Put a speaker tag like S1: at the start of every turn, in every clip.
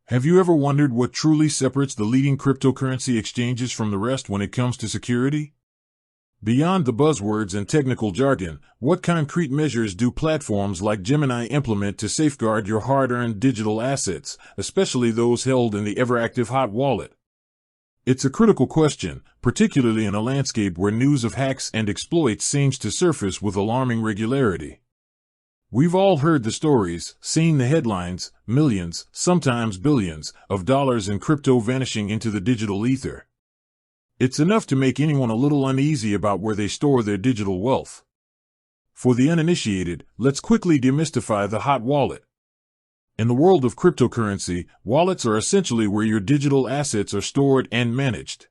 S1: Have you ever wondered what truly separates the leading cryptocurrency exchanges from the rest when it comes to security? Beyond the buzzwords and technical jargon, what concrete measures do platforms like Gemini implement to safeguard your hard-earned digital assets, especially those held in the ever-active hot wallet? It's a critical question, particularly in a landscape where news of hacks and exploits seems to surface with alarming regularity. We've all heard the stories, seen the headlines, millions, sometimes billions, of dollars in crypto vanishing into the digital ether. It's enough to make anyone a little uneasy about where they store their digital wealth. For the uninitiated, let's quickly demystify the hot wallet. In the world of cryptocurrency, wallets are essentially where your digital assets are stored and managed.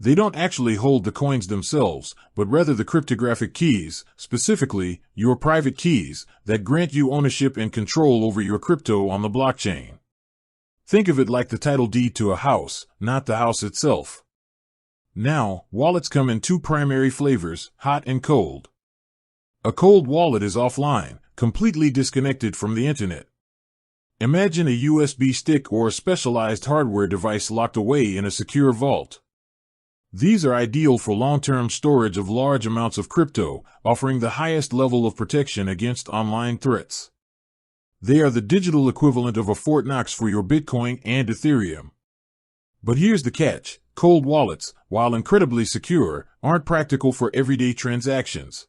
S1: They don't actually hold the coins themselves, but rather the cryptographic keys, specifically, your private keys, that grant you ownership and control over your crypto on the blockchain. Think of it like the title deed to a house, not the house itself. Now, wallets come in two primary flavors, hot and cold. A cold wallet is offline, completely disconnected from the internet. Imagine a USB stick or a specialized hardware device locked away in a secure vault. These are ideal for long-term storage of large amounts of crypto, offering the highest level of protection against online threats. They are the digital equivalent of a Fort Knox for your Bitcoin and Ethereum. But here's the catch: cold wallets, while incredibly secure, aren't practical for everyday transactions.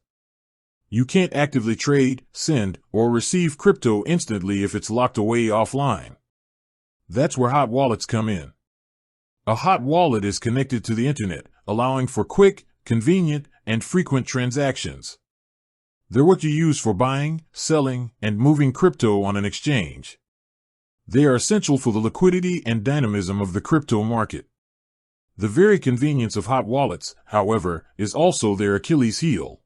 S1: You can't actively trade, send, or receive crypto instantly if it's locked away offline. That's where hot wallets come in. A hot wallet is connected to the internet, allowing for quick, convenient, and frequent transactions. They're what you use for buying, selling, and moving crypto on an exchange. They are essential for the liquidity and dynamism of the crypto market. The very convenience of hot wallets, however, is also their Achilles heel.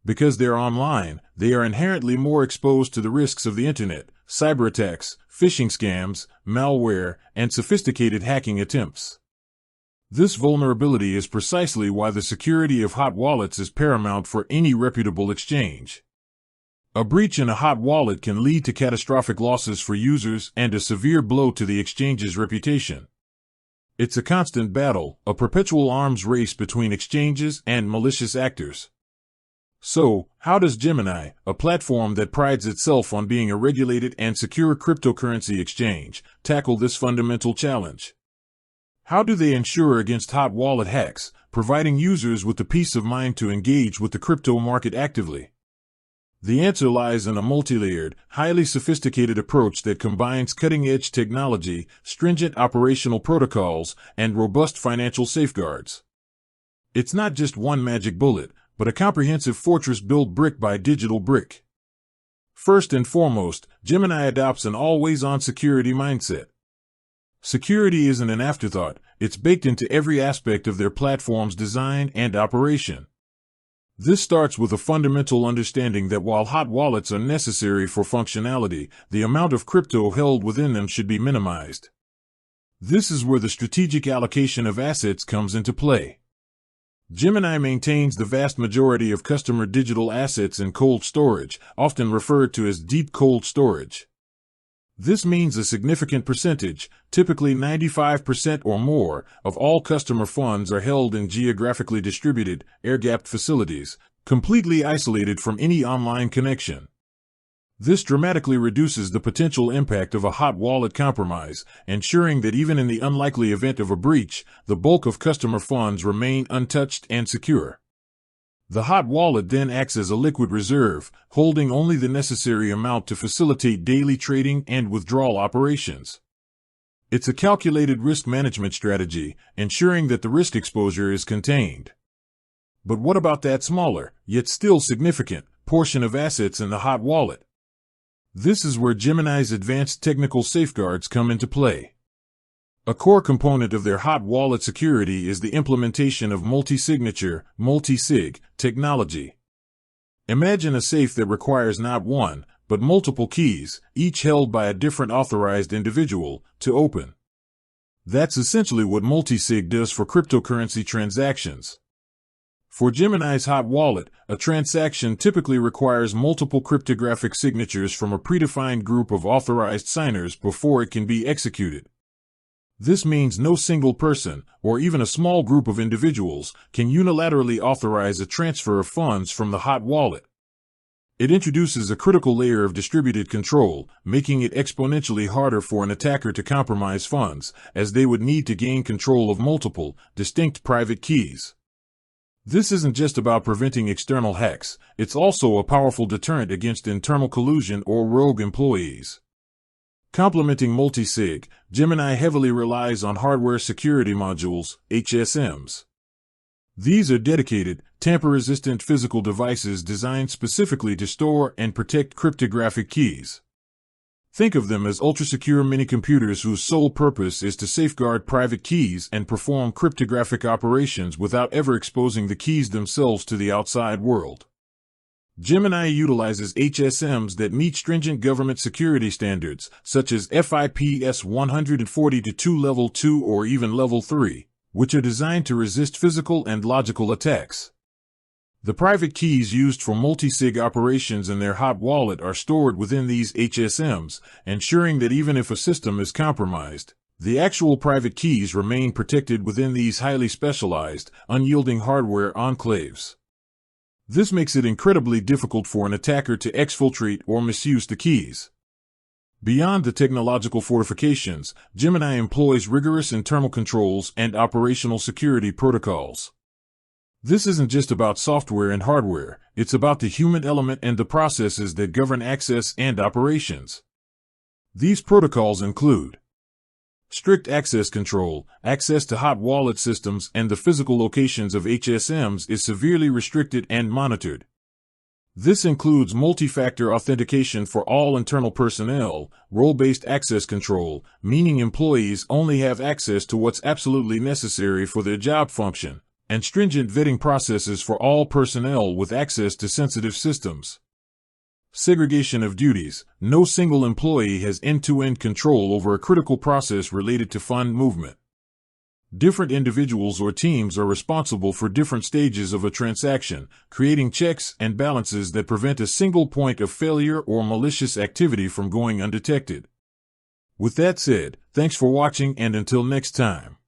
S1: Because they're online, they are inherently more exposed to the risks of the internet, cyber attacks, phishing scams, malware, and sophisticated hacking attempts. This vulnerability is precisely why the security of hot wallets is paramount for any reputable exchange. A breach in a hot wallet can lead to catastrophic losses for users and a severe blow to the exchange's reputation. It's a constant battle, a perpetual arms race between exchanges and malicious actors. So, how does Gemini, a platform that prides itself on being a regulated and secure cryptocurrency exchange, tackle this fundamental challenge? How do they ensure against hot wallet hacks, providing users with the peace of mind to engage with the crypto market actively? The answer lies in a multi-layered, highly sophisticated approach that combines cutting-edge technology, stringent operational protocols, and robust financial safeguards. It's not just one magic bullet, but a comprehensive fortress built brick by digital brick. First and foremost, Gemini adopts an always-on security mindset. Security isn't an afterthought, it's baked into every aspect of their platform's design and operation. This starts with a fundamental understanding that while hot wallets are necessary for functionality, the amount of crypto held within them should be minimized. This is where the strategic allocation of assets comes into play. Gemini maintains the vast majority of customer digital assets in cold storage, often referred to as deep cold storage. This means a significant percentage, typically 95% or more, of all customer funds are held in geographically distributed, air-gapped facilities, completely isolated from any online connection. This dramatically reduces the potential impact of a hot wallet compromise, ensuring that even in the unlikely event of a breach, the bulk of customer funds remain untouched and secure. The hot wallet then acts as a liquid reserve, holding only the necessary amount to facilitate daily trading and withdrawal operations. It's a calculated risk management strategy, ensuring that the risk exposure is contained. But what about that smaller, yet still significant, portion of assets in the hot wallet? This is where Gemini's advanced technical safeguards come into play. A core component of their hot wallet security is the implementation of multi-signature, multi-sig, technology. Imagine a safe that requires not one, but multiple keys, each held by a different authorized individual, to open. That's essentially what multi-sig does for cryptocurrency transactions. For Gemini's hot wallet, a transaction typically requires multiple cryptographic signatures from a predefined group of authorized signers before it can be executed. This means no single person, or even a small group of individuals, can unilaterally authorize a transfer of funds from the hot wallet. It introduces a critical layer of distributed control, making it exponentially harder for an attacker to compromise funds, as they would need to gain control of multiple, distinct private keys. This isn't just about preventing external hacks, it's also a powerful deterrent against internal collusion or rogue employees. Complementing multi-sig, Gemini heavily relies on hardware security modules, HSMs. These are dedicated, tamper-resistant physical devices designed specifically to store and protect cryptographic keys. Think of them as ultra-secure mini-computers whose sole purpose is to safeguard private keys and perform cryptographic operations without ever exposing the keys themselves to the outside world. Gemini utilizes HSMs that meet stringent government security standards, such as FIPS 140-2 Level 2 or even Level 3, which are designed to resist physical and logical attacks. The private keys used for multi-sig operations in their hot wallet are stored within these HSMs, ensuring that even if a system is compromised, the actual private keys remain protected within these highly specialized, unyielding hardware enclaves. This makes it incredibly difficult for an attacker to exfiltrate or misuse the keys. Beyond the technological fortifications, Gemini employs rigorous internal controls and operational security protocols. This isn't just about software and hardware, it's about the human element and the processes that govern access and operations. These protocols include strict access control. Access to hot wallet systems and the physical locations of HSMs is severely restricted and monitored. This includes multi-factor authentication for all internal personnel, role-based access control, meaning employees only have access to what's absolutely necessary for their job function, and stringent vetting processes for all personnel with access to sensitive systems. Segregation of duties. No single employee has end-to-end control over a critical process related to fund movement. Different individuals or teams are responsible for different stages of a transaction, creating checks and balances that prevent a single point of failure or malicious activity from going undetected. With that said, thanks for watching, and until next time.